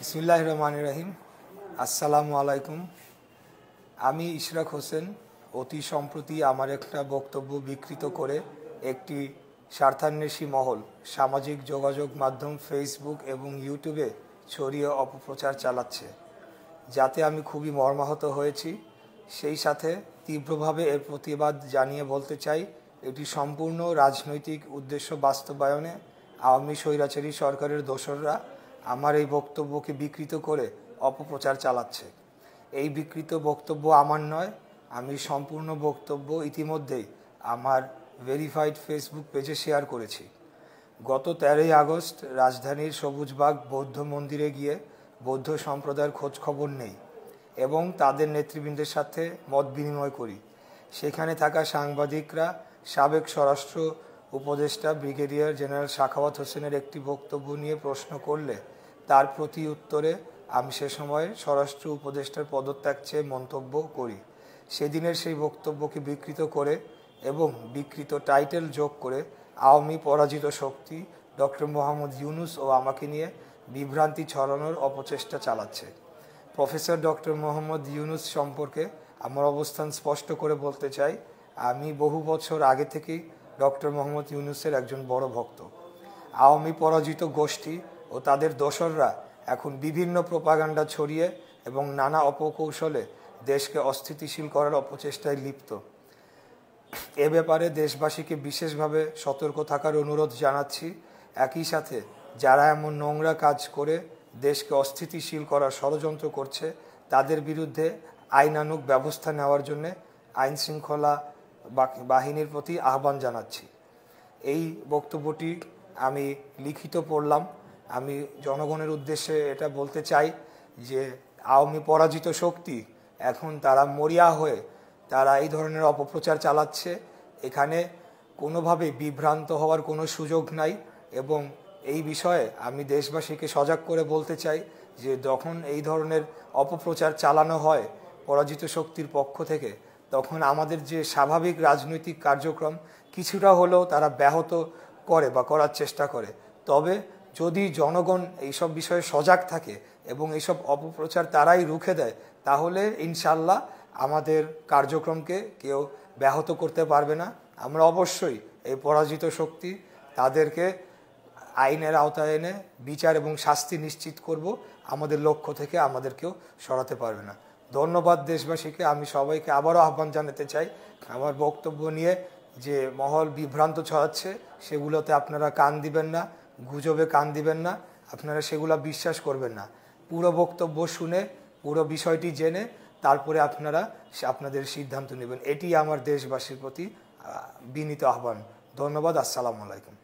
বিসমিল্লাহির রহমানির রহিম। আসসালামু আলাইকুম। আমি ইশরাক হোসেন অতি সম্প্রতি আমার একটা বক্তব্য বিকৃত করে একটি স্বার্থান্বেষী মহল সামাজিক যোগাযোগ মাধ্যম ফেসবুক এবং ইউটিউবে ছড়িয়ে অপপ্রচার চালাচ্ছে, যাতে আমি খুবই মর্মাহত হয়েছি। সেই সাথে তীব্রভাবে এর প্রতিবাদ জানিয়ে বলতে চাই, এটি সম্পূর্ণ রাজনৈতিক উদ্দেশ্য বাস্তবায়নে আওয়ামী স্বৈরাচারী সরকারের দোসররা আমার এই বক্তব্যকে বিকৃত করে অপপ্রচার চালাচ্ছে। এই বিকৃত বক্তব্য আমার নয়, আমি সম্পূর্ণ বক্তব্য ইতিমধ্যেই আমার ভেরিফাইড ফেসবুক পেজে শেয়ার করেছি। গত 13ই আগস্ট রাজধানীর সবুজবাগ বৌদ্ধ মন্দিরে গিয়ে বৌদ্ধ সম্প্রদায়ের খোঁজ খবর নেই এবং তাদের নেতৃবৃন্দের সাথে মত বিনিময় করি। সেখানে থাকা সাংবাদিকরা সাবেক স্বরাষ্ট্র উপদেষ্টা ব্রিগেডিয়ার জেনারেল সাখাওয়াত হোসেনের একটি বক্তব্য নিয়ে প্রশ্ন করলে তার প্রতি উত্তরে আমি সে সময় স্বরাষ্ট্র উপদেষ্টার পদত্যাগ চেয়ে মন্তব্য করি। সেদিনের সেই বক্তব্যকে বিকৃত করে এবং বিকৃত টাইটেল যোগ করে আওয়ামী পরাজিত শক্তি ডক্টর মোহাম্মদ ইউনূস ও আমাকে নিয়ে বিভ্রান্তি ছড়ানোর অপচেষ্টা চালাচ্ছে। প্রফেসর ডক্টর মোহাম্মদ ইউনূস সম্পর্কে আমার অবস্থান স্পষ্ট করে বলতে চাই, আমি বহু বছর আগে থেকেই ডক্টর মোহাম্মদ ইউনূসের একজন বড় ভক্ত। আওয়ামী পরাজিত গোষ্ঠী ও তাদের দোসররা এখন বিভিন্ন প্রোপাগান্ডা ছড়িয়ে এবং নানা অপকৌশলে দেশকে অস্থিতিশীল করার অপচেষ্টায় লিপ্ত। এ ব্যাপারে দেশবাসীকে বিশেষভাবে সতর্ক থাকার অনুরোধ জানাচ্ছি। একই সাথে যারা এমন নোংরা কাজ করে দেশকে অস্থিতিশীল করার ষড়যন্ত্র করছে তাদের বিরুদ্ধে আইনানুগ ব্যবস্থা নেওয়ার জন্য আইন শৃঙ্খলা বাহিনীর প্রতি আহ্বান জানাচ্ছি। এই বক্তব্যটি আমি লিখিত পড়লাম। আমি জনগণের উদ্দেশ্যে এটা বলতে চাই যে আওয়ামী পরাজিত শক্তি এখন তারা মরিয়া হয়ে তারা এই ধরনের অপপ্রচার চালাচ্ছে। এখানে কোনোভাবে বিভ্রান্ত হওয়ার কোনো সুযোগ নাই এবং এই বিষয়ে আমি দেশবাসীকে সজাগ করে বলতে চাই যে যখন এই ধরনের অপপ্রচার চালানো হয় পরাজিত শক্তির পক্ষ থেকে, তখন আমাদের যে স্বাভাবিক রাজনৈতিক কার্যক্রম কিছুটা হলেও তারা ব্যাহত করে বা করার চেষ্টা করে। তবে যদি জনগণ এইসব বিষয়ে সজাগ থাকে এবং এইসব অপপ্রচার তারাই রুখে দেয়, তাহলে ইনশাল্লাহ আমাদের কার্যক্রমকে কেউ ব্যাহত করতে পারবে না। আমরা অবশ্যই এই পরাজিত শক্তি তাদেরকে আইনের আওতায় এনে বিচার এবং শাস্তি নিশ্চিত করব। আমাদের লক্ষ্য থেকে আমাদেরকেও সরাতে পারবে না। ধন্যবাদ দেশবাসীকে। আমি সবাইকে আবারও আহ্বান জানাতে চাই, আমার বক্তব্য নিয়ে যে মহল বিভ্রান্ত ছড়াচ্ছে সেগুলোতে আপনারা কান দিবেন না, গুজবে কান দিবেন না, আপনারা সেগুলো বিশ্বাস করবেন না। পুরো বক্তব্য শুনে পুরো বিষয়টি জেনে তারপরে আপনারা আপনাদের সিদ্ধান্ত নেবেন। এটি আমার দেশবাসীর প্রতি বিনীত আহ্বান। ধন্যবাদ। আসসালামু আলাইকুম।